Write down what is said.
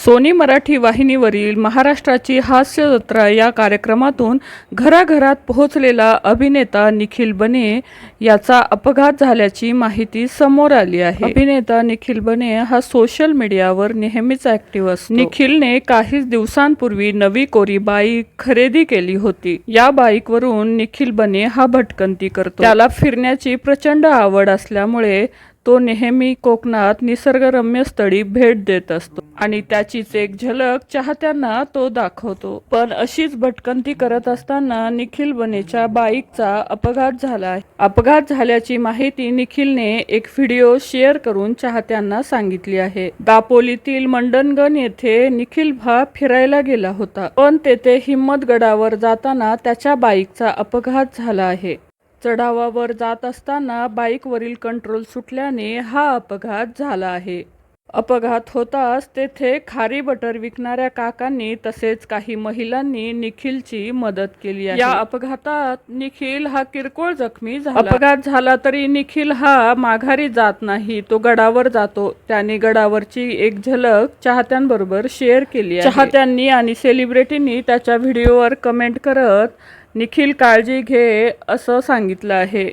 Sony Marathi वाहिनीवरील महाराष्ट्राची हास्य जत्रा या कार्यक्रमातून घराघरात पोहोचलेला अभिनेता निखिल बने याचा अपघात झाल्याची माहिती समोर आली आहे। अभिनेता निखिल बने हा सोशल मीडियावर नेहमीच ऍक्टिव्ह असतो। निखिलने काही दिवसांपूर्वी नवी कोरी बाईक खरेदी केली होती। या बाईकवरून निखिल बने हा भटकंती करतो। त्याला फिरण्याची प्रचंड आवड असल्यामुळे तो नेहमी कोकणात निसर्गरम्य स्थळी भेट देत असतो आणि त्याचीच एक झलक चाहत्यांना तो दाखवतो। पण अशीच भटकंती करत असताना निखिल बनेच्या बाईकचा अपघात झाला आहे। अपघात झाल्याची माहिती निखिलने एक व्हिडिओ शेअर करून चाहत्यांना सांगितली आहे। दापोलीतील मंडणगड येथे निखिल फिरायला गेला होता, पण तेथे हिम्मतगडावर जाताना त्याच्या बाईकचा अपघात झाला आहे। चढावावर जात असताना बाईकवरील कंट्रोल सुटल्याने हा अपघात झाला आहे। अपघात होताच तेथे खारी बटर विकणाऱ्या काकांनी तसेच काही महिलांनी निखिलची मदत केली आहे। या अपघातात निखिल हा किरकोळ जखमी झाला। अपघात झाला तरी निखिल हा माघारी जात नाही, तो गडावर जातो। त्याने गडावरची एक झलक चाहत्यांबरोबर शेअर केली आहे। चाहत्यांनी आणि सेलिब्रिटींनी त्याच्या व्हिडिओवर कमेंट करत निखिल काळजी घे असं सांगितलं आहे।